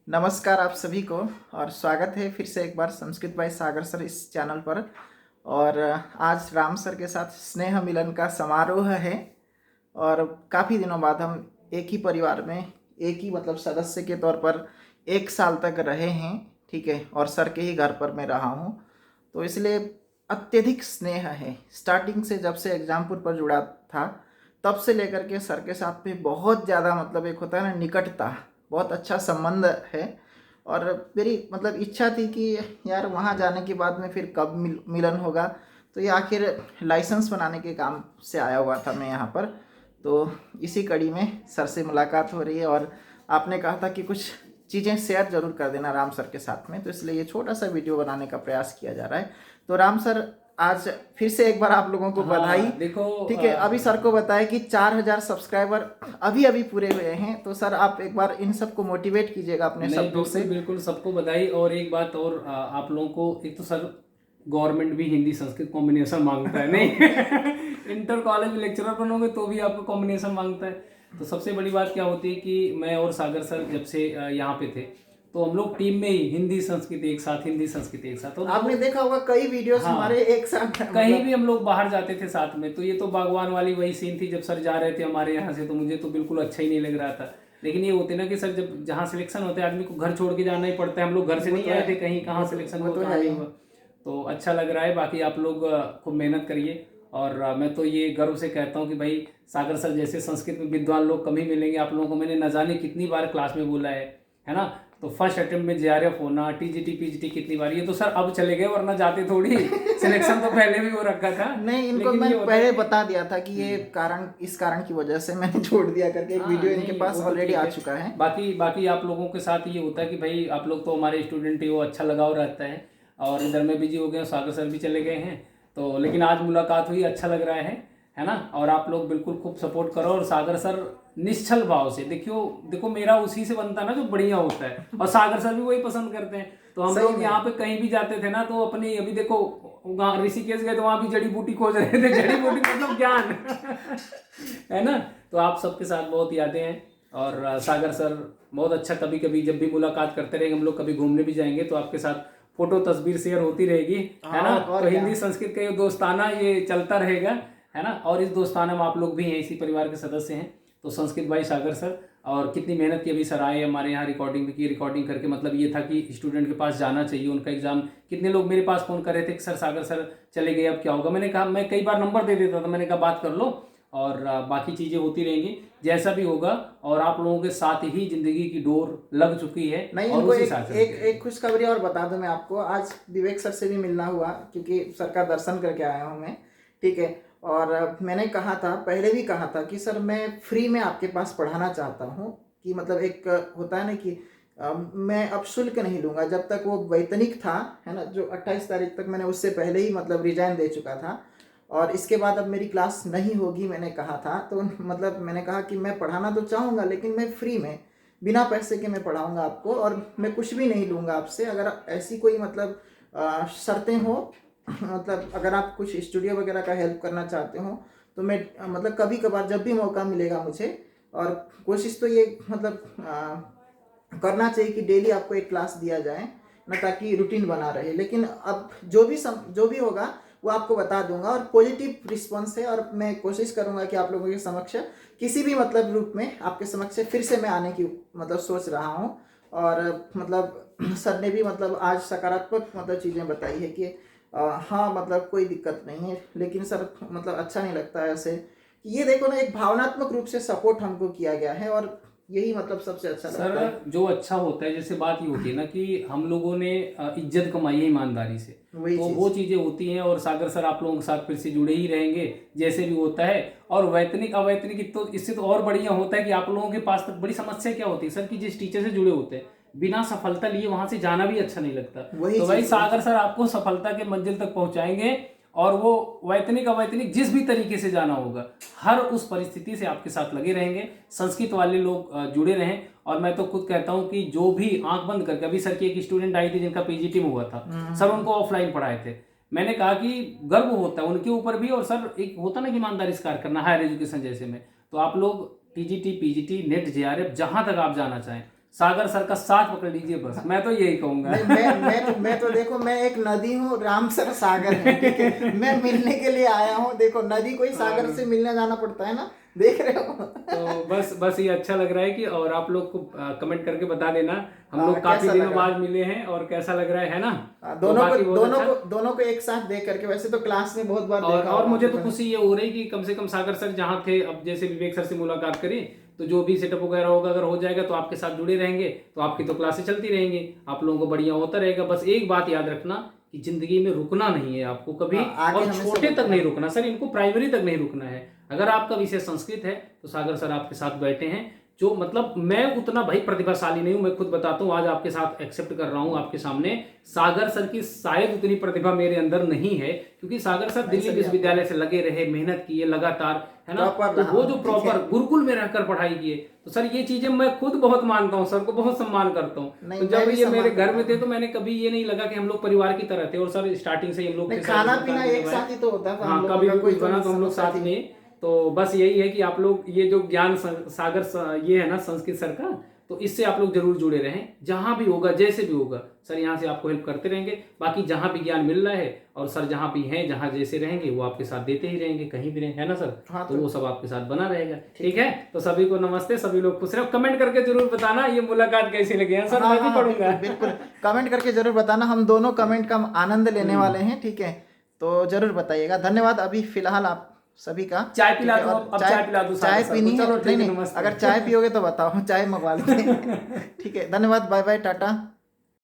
नमस्कार आप सभी को और स्वागत है फिर से एक बार संस्कृत बाय सागर सर इस चैनल पर। और आज राम सर के साथ स्नेह मिलन का समारोह है और काफ़ी दिनों बाद हम एक ही परिवार में एक ही सदस्य के तौर पर 1 साल तक रहे हैं। ठीक है, और सर के ही घर पर मैं रहा हूँ, तो इसलिए अत्यधिक स्नेह है। स्टार्टिंग से जब से एग्जामपुर पर जुड़ा था तब से लेकर के सर के साथ में बहुत ज़्यादा एक होता है ना निकटता, बहुत अच्छा संबंध है। और मेरी इच्छा थी कि यार वहाँ जाने के बाद में फिर कब मिलन होगा। तो ये आखिर लाइसेंस बनाने के काम से आया हुआ था मैं यहाँ पर, तो इसी कड़ी में सर से मुलाकात हो रही है। और आपने कहा था कि कुछ चीज़ें शेयर ज़रूर कर देना राम सर के साथ में, तो इसलिए ये छोटा सा वीडियो बनाने का प्रयास किया जा रहा है। तो राम सर, आज फिर से एक बार आप लोगों को बधाई। देखो, ठीक है, अभी सर को बताया कि 4000 सब्सक्राइबर अभी अभी पूरे हुए हैं, तो सर आप एक बार इन सबको मोटिवेट कीजिएगा अपने शब्दों से। बिल्कुल सबको बधाई। और एक बात और, आप लोगों को, एक तो सर गवर्नमेंट भी हिंदी संस्कृत कॉम्बिनेशन मांगता है नहीं इंटर कॉलेज में लेक्चरर बनोगे तो भी आपको कॉम्बिनेशन मांगता है। तो सबसे बड़ी बात क्या होती है कि मैं और सागर सर जब से यहाँ पे थे तो हम लोग टीम में ही हिंदी संस्कृत एक साथ, हिंदी संस्कृत एक साथ। आपने देखा होगा कई वीडियोस हमारे एक साथ, कहीं भी हम लोग बाहर जाते थे साथ में। तो ये तो बागवान वाली वही सीन थी जब सर जा रहे थे हमारे यहाँ से, तो मुझे तो बिल्कुल अच्छा ही नहीं लग रहा था। लेकिन ये होते ना कि सर जब जहाँ सिलेक्शन होता है आदमी को घर छोड़ के जाना ही पड़ता है। हम लोग घर से नहीं आए थे, कहीं कहाँ सिलेक्शन हुआ कहाँ नहीं हुआ। तो अच्छा लग रहा है। बाकी आप लोग खूब मेहनत करिए। और मैं तो ये गर्व से कहता हूँ कि भाई सागर सर जैसे संस्कृत में विद्वान लोग कम ही मिलेंगे। आप लोगों को मैंने न जाने कितनी बार क्लास में बोला है ना। तो फर्स्ट अटेम्प्ट में जेआरएफ होना, टीजीटी पीजीटी कितनी बार, ये तो सर अब चले गए, वरना जाते थोड़ी सिलेक्शन तो पहले भी हो रखा था। नहीं, इनको मैं पहले बता दिया था कि ये कारण, इस कारण की वजह से मैंने छोड़ दिया करके। एक वीडियो इनके पास ऑलरेडी आ चुका है। बाकी आप लोगों के साथ ये होता है कि भाई आप लोग तो हमारे स्टूडेंट ही हो, अच्छा लगाव रहता है। और इधर में बिजी हो गए, सागर सर भी चले गए हैं, तो लेकिन आज मुलाकात हुई, अच्छा लग रहा है ना। और आप लोग बिल्कुल खूब सपोर्ट करो। और सागर सर निश्चल भाव से देखो मेरा उसी से बनता है ना जो बढ़िया होता है, और सागर सर भी वही पसंद करते हैं। तो हम लोग यहाँ पे कहीं भी जाते थे ना तो अपनी, अभी देखो ऋषिकेश गए तो वहां भी जड़ी बूटी खोज रहे थे। जड़ी बूटी मतलब ज्ञान है ना। तो आप सबके साथ बहुत यादें हैं। और सागर सर बहुत अच्छा, कभी कभी जब भी मुलाकात करते रहेंगे, हम लोग कभी घूमने भी जाएंगे तो आपके साथ फोटो तस्वीर शेयर होती रहेगी, है ना। तो हिंदी संस्कृत का ये दोस्ताना ये चलता रहेगा, है ना। और इस दोस्ताना में आप लोग भी हैं, इसी परिवार के सदस्य हैं। तो संस्कृत भाई सागर सर, और कितनी मेहनत की, अभी सर आए हमारे यहाँ, रिकॉर्डिंग भी की। रिकॉर्डिंग करके मतलब ये था कि स्टूडेंट के पास जाना चाहिए, उनका एग्जाम। कितने लोग मेरे पास फोन कर रहे थे कि सर सागर सर चले गए, अब क्या होगा। मैंने कहा, मैं कई बार नंबर दे देता था, मैंने कहा बात कर लो, और बाकी चीज़ें होती रहेंगी जैसा भी होगा। और आप लोगों के साथ ही जिंदगी की डोर लग चुकी है। नहीं, और इनको उसी साथ एक खुशखबरी और बता दूं मैं आपको। आज विवेक सर से भी मिलना हुआ, क्योंकि सर का दर्शन करके आया हूं मैं। ठीक है, और मैंने कहा था, पहले भी कहा था कि सर मैं फ्री में आपके पास पढ़ाना चाहता हूं, कि एक होता है ना कि मैं अब शुल्क नहीं लूंगा। जब तक वो वैतनिक था, है ना, जो 28 तारीख तक, मैंने उससे पहले ही रिजाइन दे चुका था। और इसके बाद अब मेरी क्लास नहीं होगी, मैंने कहा था। तो मैंने कहा कि मैं पढ़ाना तो चाहूँगा, लेकिन मैं फ्री में, बिना पैसे के मैं पढ़ाऊँगा आपको, और मैं कुछ भी नहीं लूँगा आपसे। अगर ऐसी कोई शर्तें हो, अगर आप कुछ स्टूडियो वगैरह का हेल्प करना चाहते हो, तो मैं कभी कभार जब भी मौका मिलेगा मुझे, और कोशिश तो ये करना चाहिए कि डेली आपको एक क्लास दिया जाए ना, ताकि रूटीन बना रहे। लेकिन अब जो भी होगा वो आपको बता दूंगा। और पॉजिटिव रिस्पांस है, और मैं कोशिश करूंगा कि आप लोगों के समक्ष किसी भी रूप में आपके समक्ष फिर से मैं आने की सोच रहा हूं। और सर ने भी आज सकारात्मक चीज़ें बताई है कि हाँ, कोई दिक्कत नहीं है। लेकिन सर अच्छा नहीं लगता है ऐसे, ये देखो ना, एक भावनात्मक रूप से सपोर्ट हमको किया गया है, और यही सबसे अच्छा लगता है। सर जो अच्छा होता है, जैसे बात ये होती है ना कि हम लोगों ने इज्जत कमाई है ईमानदारी से, तो वो चीजें होती हैं। और सागर सर आप लोगों के साथ फिर से जुड़े ही रहेंगे जैसे भी होता है। और वैतनिक अवैतनिक तो इससे तो और बढ़िया होता है कि आप लोगों के पास तक बड़ी समस्या क्या होती है सर, कि जिस टीचर से जुड़े होते हैं बिना सफलता लिए वहां से जाना भी अच्छा नहीं लगता। तो भाई सागर सर आपको सफलता के मंजिल तक पहुंचाएंगे। और वो वैतनिक अवैतनिक जिस भी तरीके से जाना होगा, हर उस परिस्थिति से आपके साथ लगे रहेंगे। संस्कृत वाले लोग जुड़े रहें। और मैं तो खुद कहता हूं कि जो भी आंख बंद करके, अभी सर की एक स्टूडेंट आई थी जिनका पीजीटी में हुआ था, सर उनको ऑफलाइन पढ़ाए थे। मैंने कहा कि गर्व होता है उनके ऊपर भी। और सर एक होता ना कि ईमानदारी से कार्य करना हायर एजुकेशन जैसे में, तो आप लोग टीजीटी पीजीटी नेट जेआरएफ जहां तक आप जाना चाहें, सागर सर का साथ पकड़ लीजिए बस, मैं तो यही कहूंगा। नहीं, मैं तो देखो, मैं एक नदी हूँ, राम सर सागर है, ठीक है। मैं मिलने के लिए आया हूँ, देखो नदी कोई सागर से मिलने जाना पड़ता है ना, देख रहे हो। तो बस ये अच्छा लग रहा है कि, और आप लोग को कमेंट करके बता देना, हम लोग कैसा काफी दिनों लगा? बाद मिले हैं और कैसा लग रहा है ना। तो दोनों को बाकी बहुत अच्छा। दोनों को एक साथ देख करके, वैसे तो क्लास में बहुत बार और देखा और होगा मुझे आपको तो पहले। खुशी ये हो रही कि कम से कम सागर सर जहाँ थे, अब जैसे विवेक सर से मुलाकात करी, तो जो भी सेटअप वगैरह होगा अगर हो जाएगा तो आपके साथ जुड़े रहेंगे, तो आपकी तो क्लासेस चलती रहेंगी, आप लोगों को बढ़िया होता रहेगा। बस एक बात याद रखना कि जिंदगी में रुकना नहीं है आपको कभी, आगे और हमेशा छोटे तक बढ़ना नहीं है। रुकना सर, इनको प्राइमरी तक नहीं रुकना है। अगर आपका विषय संस्कृत है तो सागर सर आपके साथ बैठे हैं, जो मतलब मैं उतना भाई प्रतिभाशाली नहीं हूं, मैं खुद बताता हूं, आज आपके साथ एक्सेप्ट कर रहा हूं आपके सामने, सागर सर की शायद उतनी प्रतिभा मेरे अंदर नहीं है, क्योंकि सागर सर दिल्ली विश्वविद्यालय से लगे रहे, मेहनत किए लगातार, है ना। Proper तो रहा, वो जो ठीक प्रॉपर है। गुरुकुल में रहकर पढ़ाई किए, तो सर ये चीजें मैं खुद बहुत मानता हूँ, सर को बहुत सम्मान करता हूँ। नहीं, तो मैं जब भी ये सम्मान मेरे घर करता में थे हूँ। तो मैंने कभी ये नहीं लगा कि हम लोग परिवार की तरह थे, और सर स्टार्टिंग से हम लोग नहीं, थे, खाना सर पीना एक साथ ही तो होता था हम हाँ, लोगों कभी का, भी कोई कुछ तो बना तो हम लोग समस्या साथ थी। में। तो बस यही है कि आप लोग ये जो ज्ञान सागर ये है ना संस्कृत सर का, तो इससे आप लोग जरूर जुड़े रहें, जहां भी होगा जैसे भी होगा, सर यहाँ से आपको हेल्प करते रहेंगे। बाकी जहां भी ज्ञान मिल रहा है, और सर जहां भी हैं, जहां जैसे रहेंगे वो आपके साथ देते ही रहेंगे, कहीं भी रहें, है ना सर। हाँ, तो वो सब आपके साथ बना रहेगा, ठीक है। तो सभी को नमस्ते, सभी लोग खुश रहो, कमेंट करके जरूर बताना ये मुलाकात कैसी लगी है सर, हाँ मैं भी हाँ, पढ़ूंगा। बिल्कुल कमेंट करके जरूर बताना, हम दोनों कमेंट का आनंद लेने वाले हैं, ठीक है। तो जरूर बताइएगा। धन्यवाद अभी फिलहाल आप सभी का। चाय ठीक पिला है, दो, और अब चाय पिला दो सागर चाय सर को, पीनी है? चलो नहीं ठीक है, नहीं, नमस्ते। अगर चाय पियोगे तो बताओ, चाय मंगवा लेते हैं। ठीक है, धन्यवाद, बाय बाय, टाटा।